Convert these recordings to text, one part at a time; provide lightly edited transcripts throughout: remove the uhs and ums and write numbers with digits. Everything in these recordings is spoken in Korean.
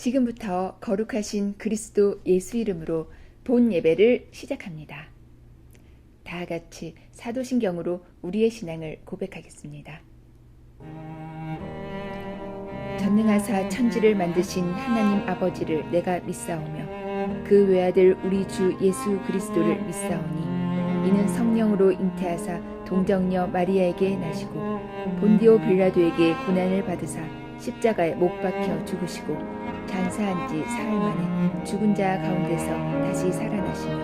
지금부터 거룩하신 그리스도 예수 이름으로 본 예배를 시작합니다. 다 같이 사도신경으로 우리의 신앙을 고백하겠습니다. 전능하사 천지를 만드신 하나님 아버지를 내가 믿사오며 그 외아들 우리 주 예수 그리스도를 믿사오니 이는 성령으로 잉태하사 동정녀 마리아에게 나시고 본디오 빌라도에게 고난을 받으사 십자가에 못 박혀 죽으시고 장사한 지 사흘 만에 죽은 자 가운데서 다시 살아나시며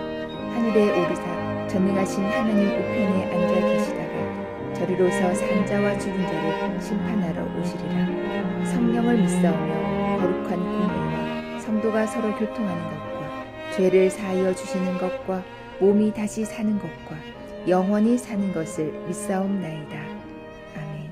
하늘에 오르사 전능하신 하나님 우편에 앉아 계시다가 저리로서 산 자와 죽은 자를 심판하러 오시리라. 성령을 믿사오며 거룩한 공회와 성도가 서로 교통하는 것과 죄를 사하여 주시는 것과 몸이 다시 사는 것과 영원히 사는 것을 믿사옵나이다. 아멘.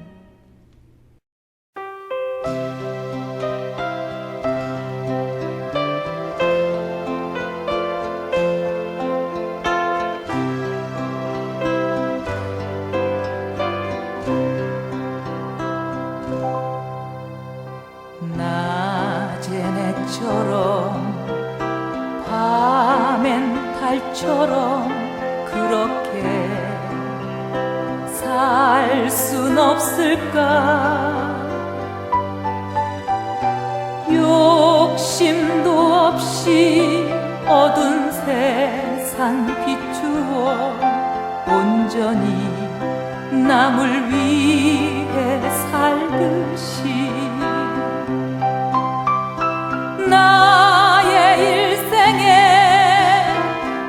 낮엔 해처럼 밤엔 달처럼 그렇게 살 순 없을까? 욕심도 없이 어두운 세상 비추어 온전히 남을 위해 살듯이 나의 일생에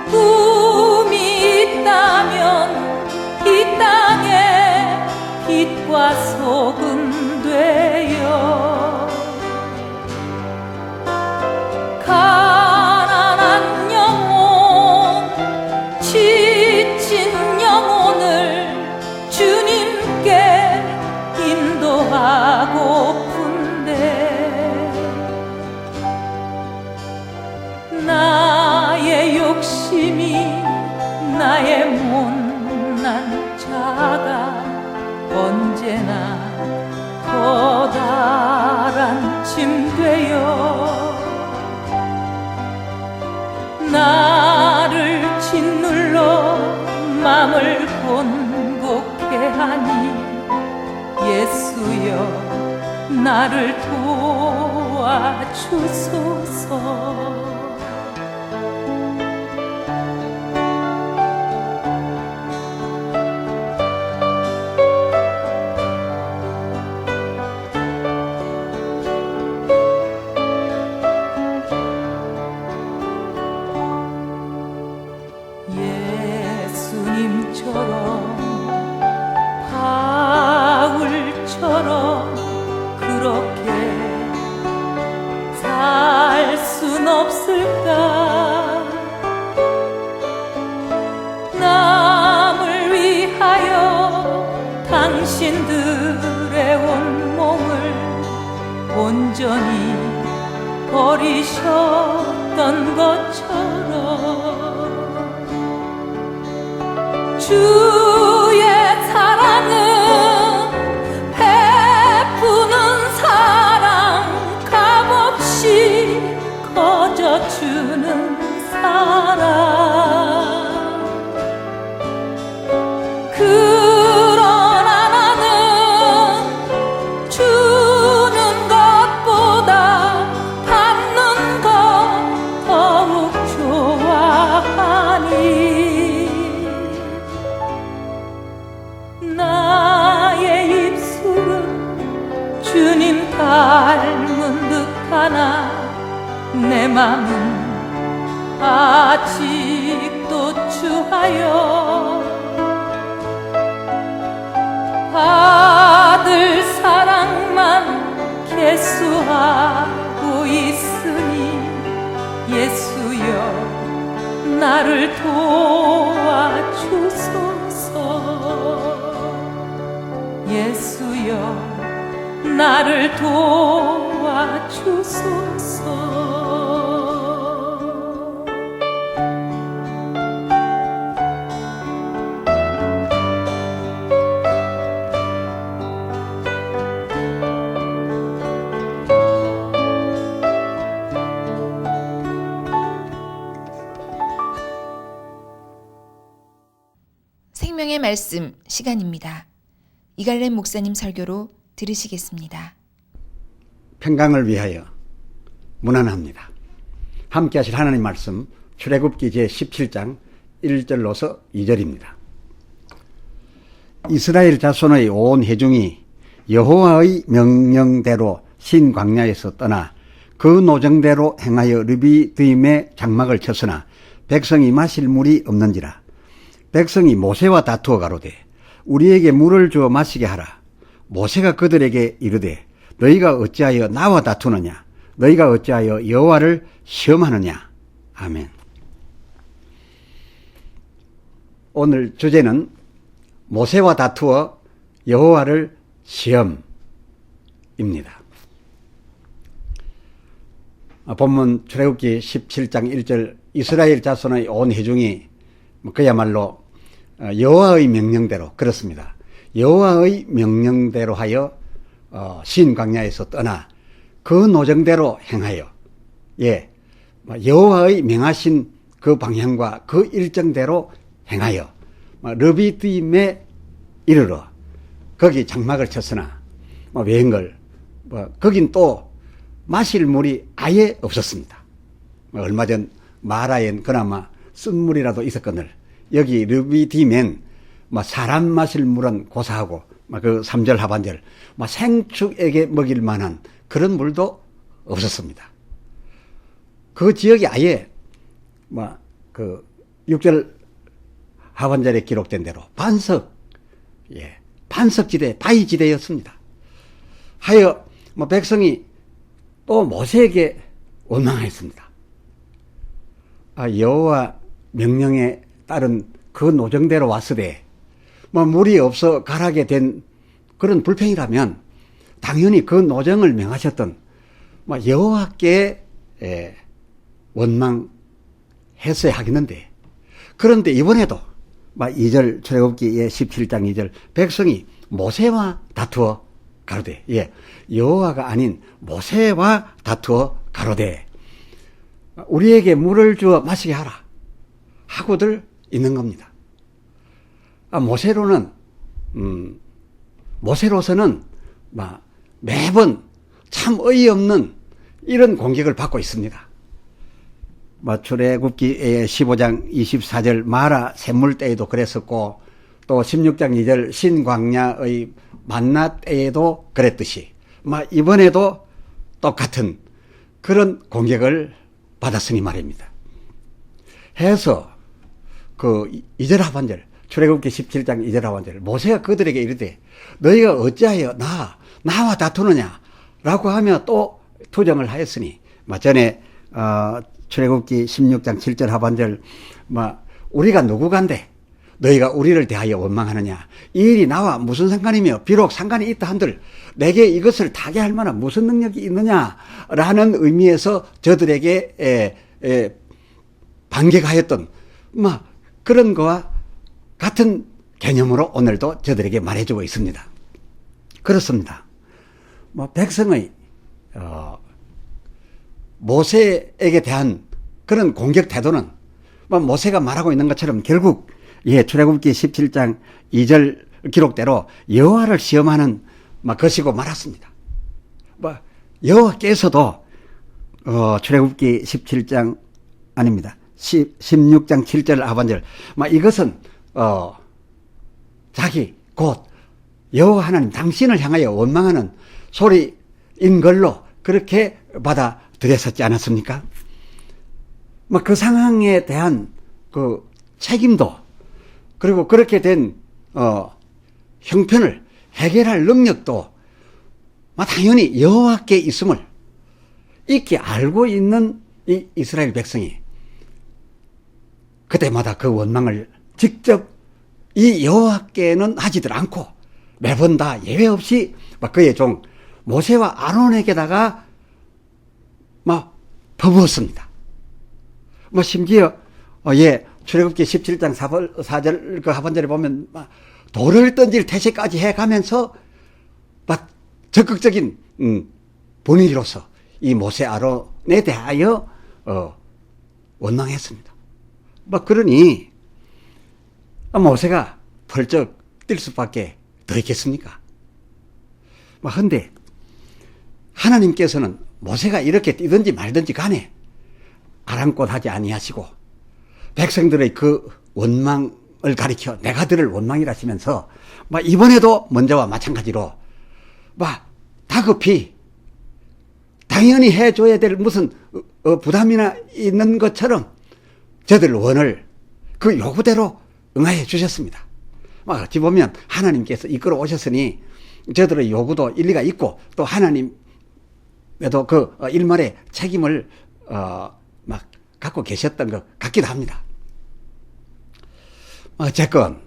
꿈이 있다면 이 땅에 빛과 소금 되어 가난한 영혼 지친 영혼을 주님께 인도하고픈데 나의 욕심이 나의 못난 자가 언제나 커다란 짐 되어 나를 짓눌러 맘을 곤곡해 하니 예수여 나를 도와주소서. 예수님처럼 바울처럼 그렇게 살 순 없을까? 남을 위하여 당신들의 온몸을 온전히 버리셨던 것처럼 주의 사랑은 베푸는 사랑 값없이 거저주는 사랑 그러나 나는 주는 것보다 받는 것 더욱 좋아하니 나의 입술은 주님 닮은 듯하나 내 맘은 아직도 주하여 받을 사랑만 계수하고 있으니 예수여 나를 도와주소서. 예수여 나를 도와주소서. 생명의 말씀 시간입니다. 이갈렘 목사님 설교로 들으시겠습니다. 평강을 위하여 문안합니다. 함께 하실 하나님 말씀 출애굽기 제17장 1절로서 2절입니다. 이스라엘 자손의 온 회중이 여호와의 명령대로 신 광야에서 떠나 그 노정대로 행하여 르비드임의 장막을 쳤으나 백성이 마실 물이 없는지라. 백성이 모세와 다투어 가로되 우리에게 물을 주어 마시게 하라. 모세가 그들에게 이르되 너희가 어찌하여 나와 다투느냐? 너희가 어찌하여 여호와를 시험하느냐? 아멘. 오늘 주제는 모세와 다투어 여호와를 시험입니다. 본문 출애굽기 17장 1절 이스라엘 자손의 온 회중이 그야말로 여호와의 명령대로 그렇습니다. 여호와의 명령대로 하여 신 광야에서 떠나 그 노정대로 행하여 여호와의 명하신 그 방향과 그 일정대로 행하여 르비드임에 이르러 거기 장막을 쳤으나 웬걸 거긴 또 마실 물이 아예 없었습니다. 얼마 전 마라엔 그나마 쓴 물이라도 있었거늘 여기 르비딤엔 사람 마실 물은 고사하고 그 3절 하반절 생축에게 먹일 만한 그런 물도 없었습니다. 그 지역이 아예 그 6절 하반절에 기록된 대로 반석지대, 바위지대였습니다. 하여 백성이 또 모세에게 원망하였습니다. 여호와 명령에 따른 그 노정대로 왔으되 물이 없어 가라게 된 그런 불평이라면 당연히 그 노정을 명하셨던 여호와께 원망했어야 하겠는데, 그런데 이번에도 2절 출애굽기의 17장 2절 백성이 모세와 다투어 가로되 여호와가 아닌 모세와 다투어 가로되 우리에게 물을 주어 마시게 하라 하고들 있는 겁니다. 모세로서는 매번 참 어이없는 이런 공격을 받고 있습니다. 출애굽기 15장 24절 마라 샘물 때에도 그랬었고, 또 16장 2절 신광야의 만나 때에도 그랬듯이 이번에도 똑같은 그런 공격을 받았으니 말입니다. 해서 그 2절 하반절 출애굽기 17장 2절 하반절 모세가 그들에게 이르되 너희가 어찌하여 나와 다투느냐 라고 하며 또 투정을 하였으니 전에 출애굽기 16장 7절 하반절 우리가 누구간데 너희가 우리를 대하여 원망하느냐, 이 일이 나와 무슨 상관이며 비록 상관이 있다 한들 내게 이것을 타게 할 만한 무슨 능력이 있느냐라는 의미에서 저들에게 반격하였던 그런 거와 같은 개념으로 오늘도 저들에게 말해주고 있습니다. 그렇습니다. 백성의 모세에게 대한 그런 공격 태도는 모세가 말하고 있는 것처럼 결국 출애굽기 17장 2절 기록대로 여호와를 시험하는 것이고 말았습니다. 여호와께서도 출애굽기 17장 아닙니다. 16장 7절 하반절 이것은 자기 곧 여호와 하나님 당신을 향하여 원망하는 소리인 걸로 그렇게 받아들였었지 않았습니까? 그 상황에 대한 그 책임도, 그리고 그렇게 된 형편을 해결할 능력도 당연히 여호와께 있음을 익히 알고 있는 이 이스라엘 백성이 그때마다 그 원망을 직접 이 여호와께는 하지들 않고 매번 다 예외 없이 그의 종 모세와 아론에게다가 퍼부었습니다. 심지어 출애굽기 17장 4절 그 하반절에 보면 돌을 던질 태세까지 해가면서 적극적인 분위기로서 이 모세 아론에 대하여 원망했습니다. 그러니 모세가 펄쩍 뛸 수밖에 더 있겠습니까? 근데 하나님께서는 모세가 이렇게 뛰든지 말든지 간에 아랑곳하지 아니하시고 백성들의 그 원망을 가리켜 내가 들을 원망이라 하시면서 이번에도 먼저와 마찬가지로 다급히 당연히 해줘야 될 무슨 부담이나 있는 것처럼 저들 원을 그 요구대로 응하여 주셨습니다. 어찌 보면 하나님께서 이끌어 오셨으니 저들의 요구도 일리가 있고 또 하나님에도 그 일말의 책임을 갖고 계셨던 것 같기도 합니다. 어쨌건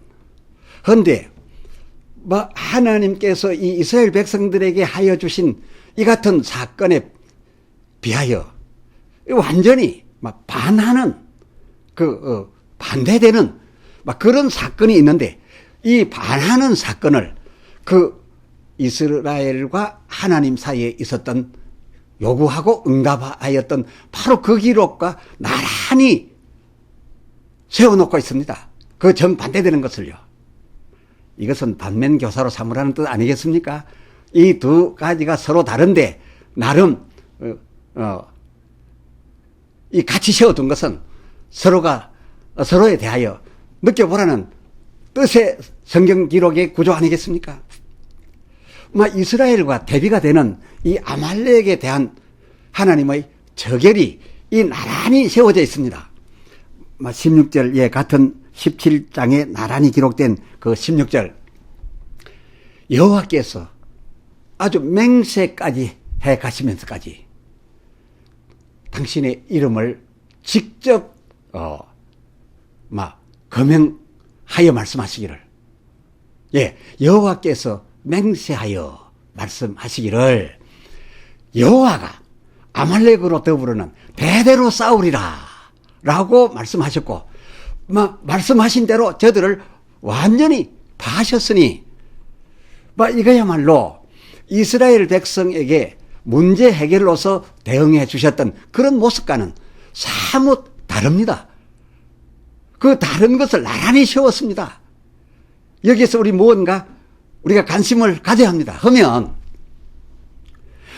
그런데 하나님께서 이 이스라엘 백성들에게 하여 주신 이 같은 사건에 비하여 완전히 반하는 반대되는 그런 사건이 있는데 이 반하는 사건을 그 이스라엘과 하나님 사이에 있었던 요구하고 응답하였던 바로 그 기록과 나란히 세워놓고 있습니다. 그 정반대되는 것을요. 이것은 반면교사로 삼으라는 뜻 아니겠습니까? 이 두 가지가 서로 다른데 나름 이 같이 세워둔 것은 서로가 서로에 대하여 느껴보라는 뜻의 성경 기록의 구조 아니겠습니까? 이스라엘과 대비가 되는 이 아말렉에 대한 하나님의 저결이 이 나란히 세워져 있습니다. 16절 같은 17장에 나란히 기록된 그 16절 여호와께서 아주 맹세까지 해 가시면서까지 당신의 이름을 직접 거명하여 말씀하시기를 여호와께서 맹세하여 말씀하시기를 여호와가 아말렉으로 더불어는 대대로 싸우리라 라고 말씀하셨고 말씀하신 대로 저들을 완전히 파하셨으니 이거야말로 이스라엘 백성에게 문제 해결로서 대응해 주셨던 그런 모습과는 사뭇 다릅니다. 그 다른 것을 나란히 세웠습니다. 여기에서 우리가 관심을 가져야 합니다. 하면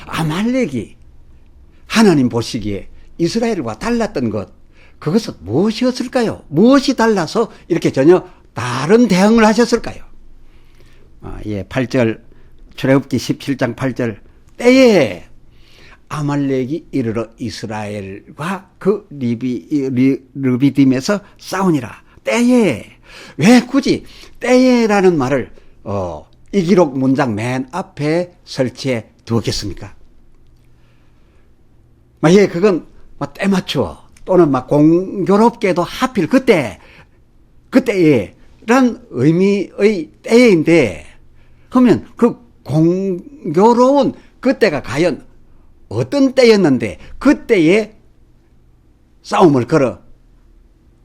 아말렉이 하나님 보시기에 이스라엘과 달랐던 것 그것은 무엇이었을까요? 무엇이 달라서 이렇게 전혀 다른 대응을 하셨을까요? 8절 출애굽기 17장 8절 때에 아말렉이 이르러 이스라엘과 그 르비딤에서 싸우니라. 때에 왜 굳이 때에라는 말을 이 기록 문장 맨 앞에 설치해 두었겠습니까? 그건 때맞추어 또는 공교롭게도 하필 그때에란 의미의 때인데 그러면 그 공교로운 그때가 과연 어떤 때였는데 그때에 싸움을 걸어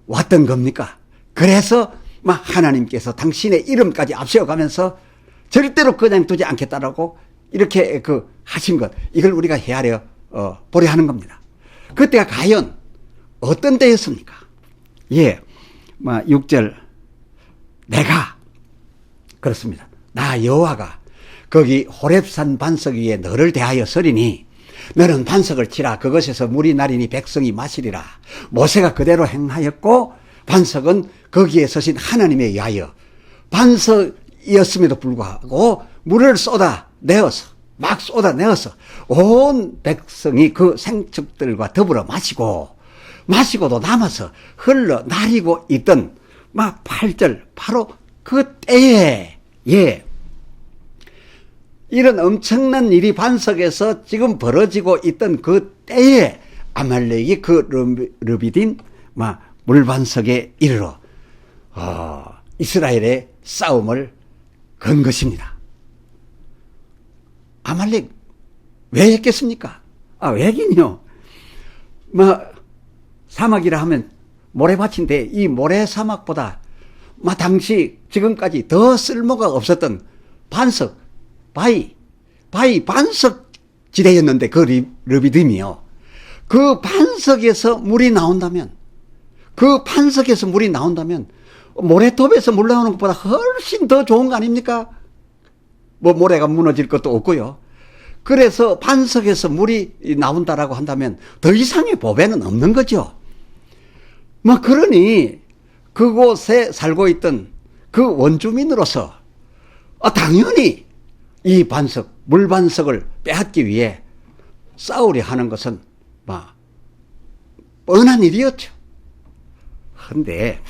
왔던 겁니까? 그래서 하나님께서 당신의 이름까지 앞세워가면서 절대로 그냥 두지 않겠다라고 이렇게 하신 것 이걸 우리가 헤아려 보려 하는 겁니다. 그때가 과연 어떤 때였습니까? 6절 내가 그렇습니다. 나 여호와가 거기 호렙산 반석 위에 너를 대하여 서리니 너는 반석을 치라. 그것에서 물이 나리니 백성이 마시리라. 모세가 그대로 행하였고 반석은 거기에 서신 하나님에 의하여 반석이었음에도 불구하고 물을 막 쏟아내어서 온 백성이 그 생축들과 더불어 마시고도 남아서 흘러나리고 있던 8절 바로 그 때에 이런 엄청난 일이 반석에서 지금 벌어지고 있던 그 때에 아말렉이 그 르비딤 물반석에 이르러 이스라엘의 싸움을 건 것입니다. 아말렉 왜 했겠습니까? 왜긴요. 사막이라 하면 모래밭인데 이 모래사막보다 당시 지금까지 더 쓸모가 없었던 반석 반석 지대였는데 그 르비딤이요. 그 반석에서 물이 나온다면 모래톱에서 물 나오는 것보다 훨씬 더 좋은 거 아닙니까? 뭐 모래가 무너질 것도 없고요. 그래서 반석에서 물이 나온다라고 한다면 더 이상의 보배는 없는 거죠. 뭐 그러니 그곳에 살고 있던 그 원주민으로서 당연히 이 반석, 물반석을 빼앗기 위해 싸우려 하는 것은 뻔한 일이었죠. 그런데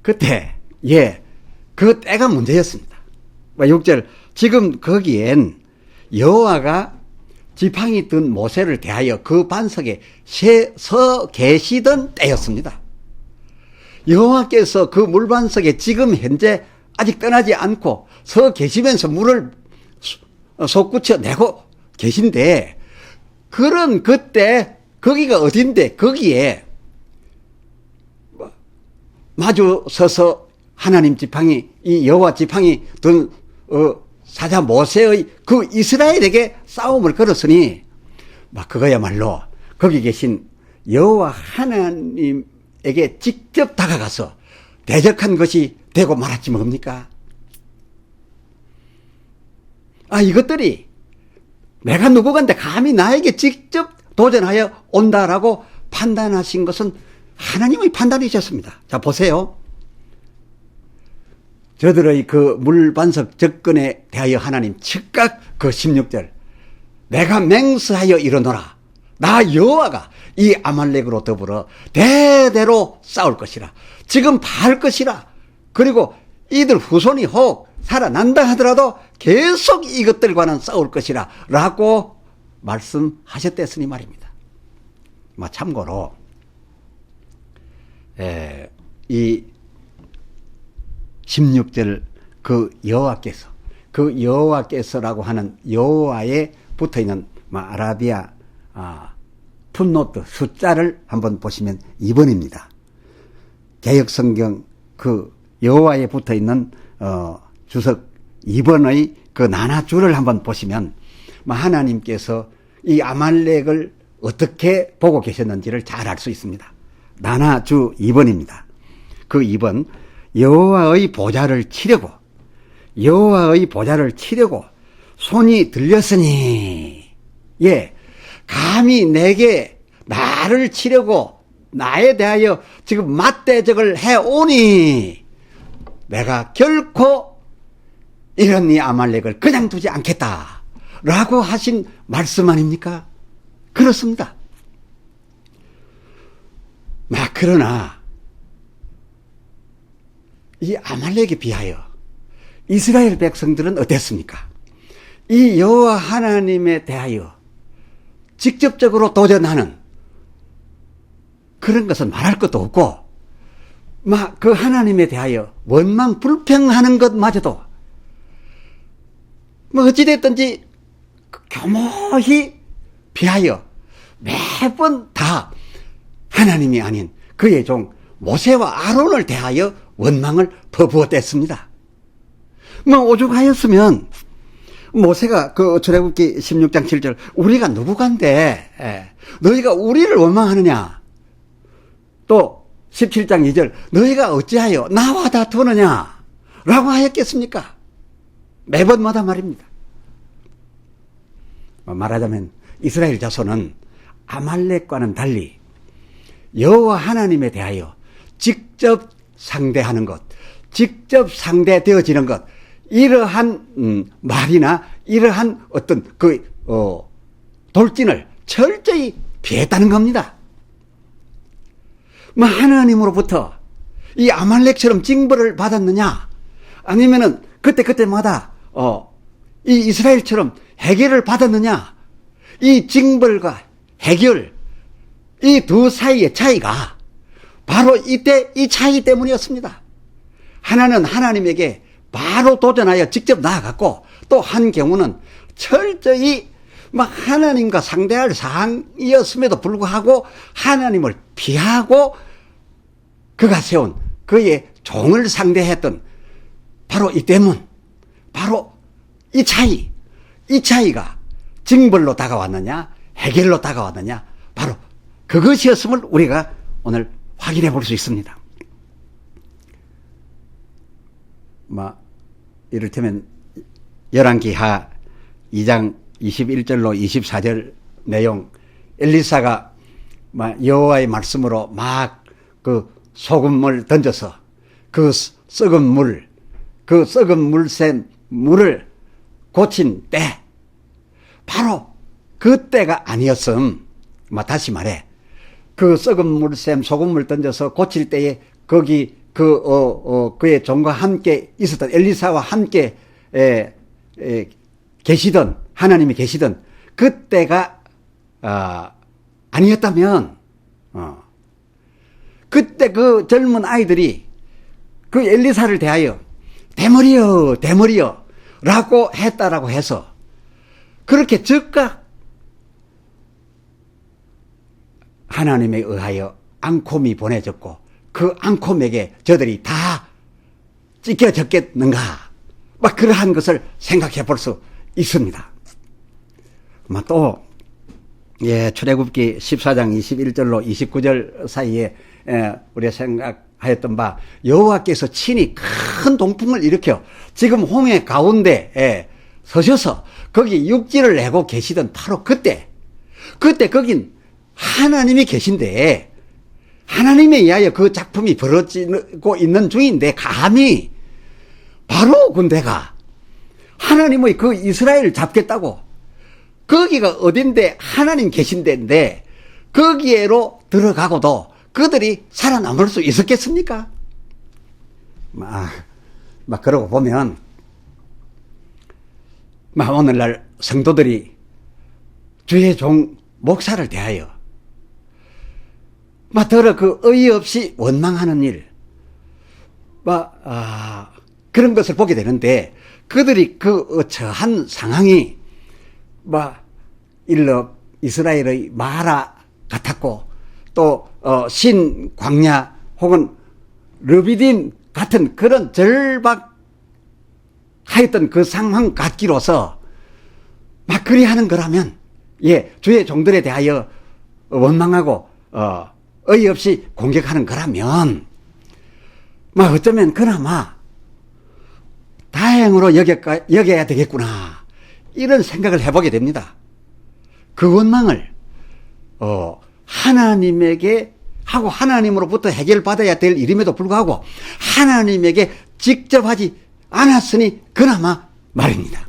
그때 그 때가 문제였습니다. 6절 지금 거기엔 여호와가 지팡이 든 모세를 대하여 그 반석에 서 계시던 때였습니다. 여호와께서 그 물반석에 지금 현재 아직 떠나지 않고 서 계시면서 물을 솟구쳐 내고 계신데, 그런 그때 거기가 어딘데 거기에 마주 서서 하나님 지팡이, 이 여호와 지팡이 든 사자 모세의 그 이스라엘에게 싸움을 걸었으니 그거야말로 거기 계신 여호와 하나님에게 직접 다가가서 대적한 것이 되고 말았지 뭡니까? 이것들이 내가 누구간데 감히 나에게 직접 도전하여 온다라고 판단하신 것은 하나님의 판단이셨습니다. 자, 보세요. 저들의 그 물반석 접근에 대하여 하나님 즉각 그 16절 내가 맹세하여 이르노라 나 여호와가 이 아말렉으로 더불어 대대로 싸울 것이라 지금 파할 것이라 그리고 이들 후손이 혹 살아난다 하더라도 계속 이것들과는 싸울 것이라 라고 말씀하셨댔으니 말입니다. 참고로 이 16절 그 여호와께서라고 하는 여호와에 붙어있는 아라비아 풋노트 숫자를 한번 보시면 2번입니다. 개역성경 그 여호와에 붙어있는 주석 2번의 그 나나줄을 한번 보시면 하나님께서 이 아말렉을 어떻게 보고 계셨는지를 잘 알 수 있습니다. 나나주 2번입니다. 그 2번 여호와의 보좌를 치려고 손이 들렸으니 감히 내게 나를 치려고 나에 대하여 지금 맞대적을 해오니 내가 결코 이런 이 아말렉을 그냥 두지 않겠다 라고 하신 말씀 아닙니까? 그렇습니다. 그러나 이 아말렉에 비하여 이스라엘 백성들은 어땠습니까? 이 여호와 하나님에 대하여 직접적으로 도전하는 그런 것은 말할 것도 없고 그 하나님에 대하여 원망 불평하는 것마저도 어찌됐든지 교모히 비하여 매번 다 하나님이 아닌 그의 종 모세와 아론을 대하여 원망을 퍼부었댔습니다. 오죽하였으면 모세가 그 출애굽기 16장 7절 우리가 누구간데 너희가 우리를 원망하느냐, 또 17장 2절 너희가 어찌하여 나와 다투느냐 라고 하였겠습니까? 매번마다 말입니다. 말하자면 이스라엘 자손은 아말렉과는 달리 여호와 하나님에 대하여 직접 상대하는 것, 직접 상대되어지는 것, 이러한 말이나 이러한 어떤 돌진을 철저히 피했다는 겁니다. 하나님으로부터 이 아말렉처럼 징벌을 받았느냐, 아니면은 그때마다 이 이스라엘처럼 해결을 받았느냐, 이 징벌과 해결, 이 두 사이의 차이가 바로 이때 이 차이 때문이었습니다. 하나는 하나님에게 바로 도전하여 직접 나아갔고, 또 한 경우는 철저히 하나님과 상대할 사항이었음에도 불구하고 하나님을 피하고 그가 세운 그의 종을 상대했던 바로 이 때문, 바로 이 차이가 징벌로 다가왔느냐 해결로 다가왔느냐, 바로 그것이었음을 우리가 오늘 확인해 볼 수 있습니다. 이를테면 열왕기하 2장 21절로 24절 내용, 엘리사가 여호와의 말씀으로 막 그 소금을 던져서 그 썩은 물샘 물을 고친 때, 바로 그때가 아니었음. 다시 말해, 그 썩은 물샘 소금물 던져서 고칠 때에 거기 그의 종과 함께 있었던 엘리사와 함께 계시던 하나님이 계시던 그때가 아니었다면, 그때 그 젊은 아이들이 그 엘리사를 대하여 대머리여 라고 했다라고 해서 그렇게 즉각 하나님에 의하여 앙콤이 보내졌고 그 앙콤에게 저들이 다 찢겨졌겠는가, 그러한 것을 생각해 볼 수 있습니다. 또 출애굽기 14장 21절로 29절 사이에 우리가 생각하였던 바, 여호와께서 친히 큰 동풍을 일으켜 지금 홍해 가운데 서셔서 거기 육지를 내고 계시던 바로 그때 거긴 하나님이 계신데, 하나님에 의하여 그 작품이 벌어지고 있는 중인데, 감히 바로 군대가 하나님의 그 이스라엘을 잡겠다고, 거기가 어딘데 하나님 계신 데인데 거기에로 들어가고도 그들이 살아남을 수 있었겠습니까? 그러고 보면 오늘날 성도들이 주의 종 목사를 대하여 더러 그 어이없이 원망하는 일, 그런 것을 보게 되는데, 그들이 그 처한 상황이 일러 이스라엘의 마라 같았고, 또 신광야 혹은 르비딤 같은 그런 절박하였던 그 상황 같기로서 그리하는 거라면, 주의 종들에 대하여 원망하고 어이없이 공격하는 거라면 어쩌면 그나마 다행으로 여겨야 되겠구나, 이런 생각을 해보게 됩니다. 그 원망을 하나님에게 하고 하나님으로부터 해결받아야 될 일임에도 불구하고 하나님에게 직접 하지 않았으니 그나마 말입니다.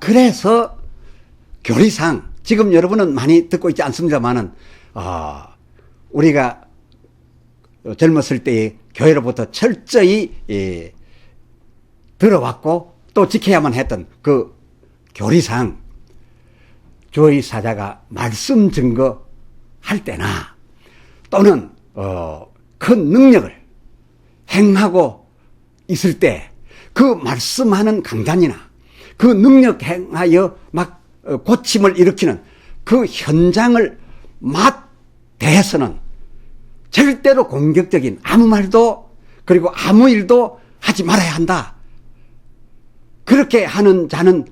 그래서 교리상, 지금 여러분은 많이 듣고 있지 않습니다만은, 우리가 젊었을 때에 교회로부터 철저히 들어왔고 또 지켜야만 했던 그 교리상, 주의 사자가 말씀 증거할 때나 또는 큰 능력을 행하고 있을 때 그 말씀하는 강단이나 그 능력 행하여 고침을 일으키는 그 현장을 대해서는 절대로 공격적인 아무 말도, 그리고 아무 일도 하지 말아야 한다. 그렇게 하는 자는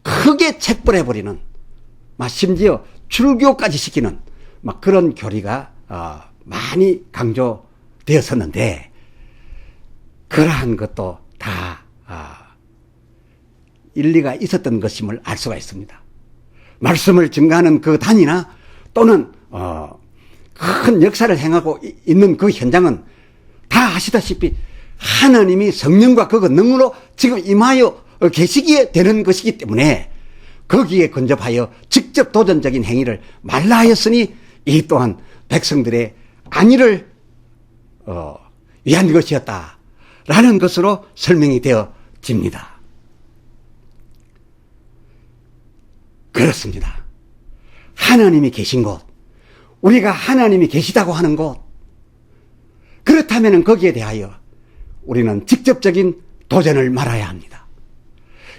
크게 책벌해버리는, 심지어 출교까지 시키는 그런 교리가 많이 강조되었었는데, 그러한 것도 다 일리가 있었던 것임을 알 수가 있습니다. 말씀을 증가하는 그 단이나 또는 큰 역사를 행하고 있는 그 현장은 다 아시다시피 하나님이 성령과 그 권능으로 지금 임하여 계시기에 되는 것이기 때문에 거기에 근접하여 직접 도전적인 행위를 말라 하였으니 이 또한 백성들의 안위를 위한 것이었다라는 것으로 설명이 되어집니다. 그렇습니다. 하나님이 계신 곳, 우리가 하나님이 계시다고 하는 곳, 그렇다면 거기에 대하여 우리는 직접적인 도전을 말아야 합니다.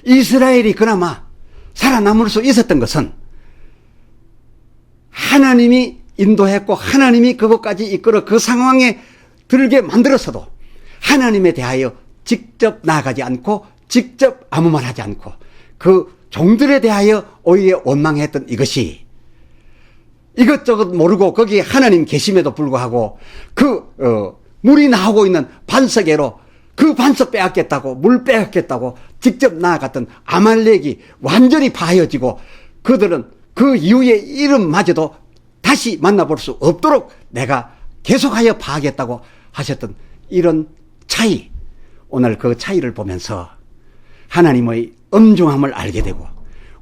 이스라엘이 그나마 살아남을 수 있었던 것은 하나님이 인도했고 하나님이 그것까지 이끌어 그 상황에 들게 만들었어도 하나님에 대하여 직접 나아가지 않고 직접 아무 말 하지 않고 그 종들에 대하여 오히려 원망했던 이것이 이것저것 모르고 거기 하나님 계심에도 불구하고 물이 나오고 있는 반석에로 그 반석 빼앗겠다고 물 빼앗겠다고 직접 나아갔던 아말렉이 완전히 파헤어지고 그들은 그 이후의 이름마저도 다시 만나볼 수 없도록 내가 계속하여 파하겠다고 하셨던 이런 차이, 오늘 그 차이를 보면서 하나님의 엄중함을 알게 되고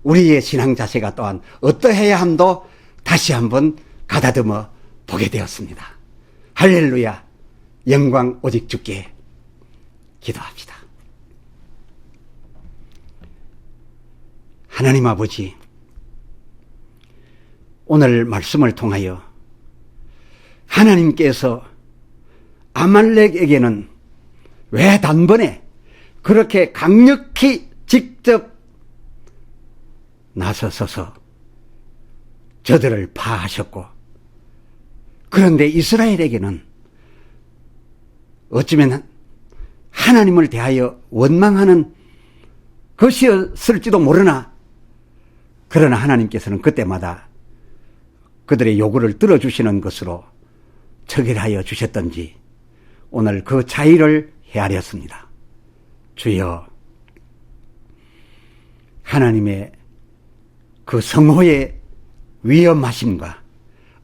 우리의 신앙 자세가 또한 어떠해야 함도 다시 한번 가다듬어 보게 되었습니다. 할렐루야, 영광 오직 주께. 기도합시다. 하나님 아버지, 오늘 말씀을 통하여 하나님께서 아말렉에게는 왜 단번에 그렇게 강력히 직접 나서서서 저들을 파하셨고, 그런데 이스라엘에게는 어쩌면 하나님을 대하여 원망하는 것이었을지도 모르나, 그러나 하나님께서는 그때마다 그들의 요구를 들어주시는 것으로 처결하여 주셨던지 오늘 그 차이를 헤아렸습니다. 주여, 하나님의 그 성호의 위험하심과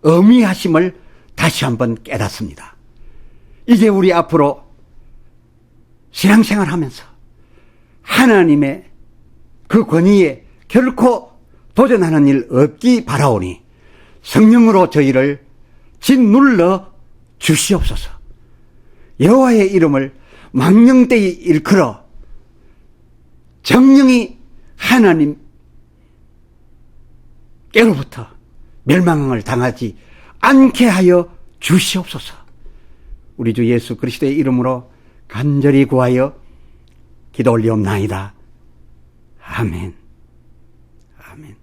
엄미하심을 다시 한번 깨닫습니다. 이제 우리 앞으로 신앙생활하면서 하나님의 그 권위에 결코 도전하는 일 없기 바라오니 성령으로 저희를 짓눌러 주시옵소서. 여호와의 이름을 망령되이 일컬어 정령이 하나님께로부터 멸망을 당하지 않게 하여 주시옵소서. 우리 주 예수 그리스도의 이름으로 간절히 구하여 기도 올리옵나이다. 아멘. 아멘.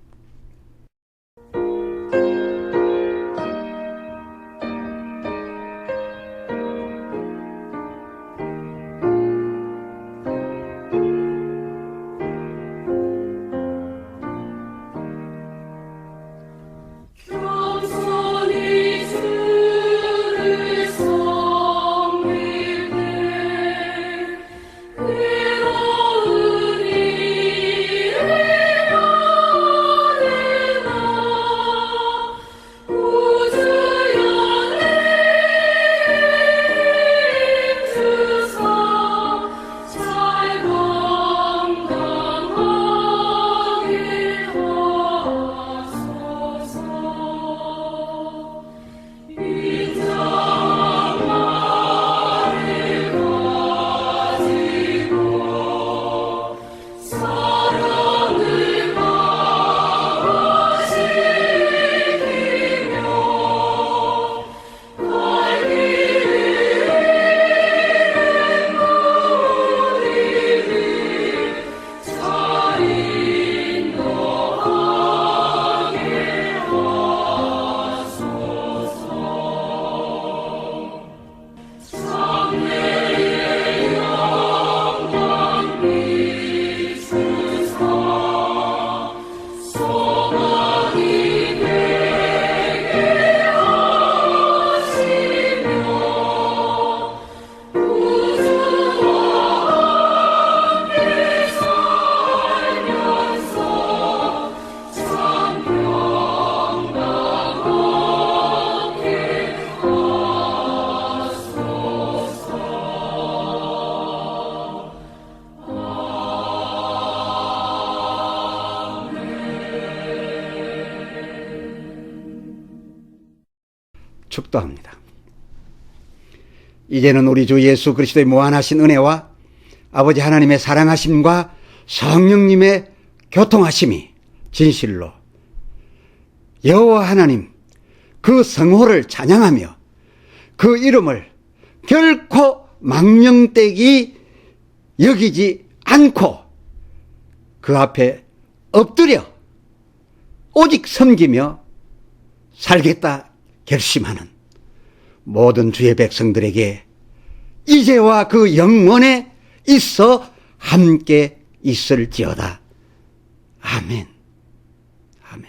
축도합니다. 이제는 우리 주 예수 그리스도의 무한하신 은혜와 아버지 하나님의 사랑하심과 성령님의 교통하심이 진실로 여호와 하나님 그 성호를 찬양하며 그 이름을 결코 망령되이 여기지 않고 그 앞에 엎드려 오직 섬기며 살겠다 결심하는 모든 주의 백성들에게 이제와 그 영원에 있어 함께 있을지어다. 아멘. 아멘.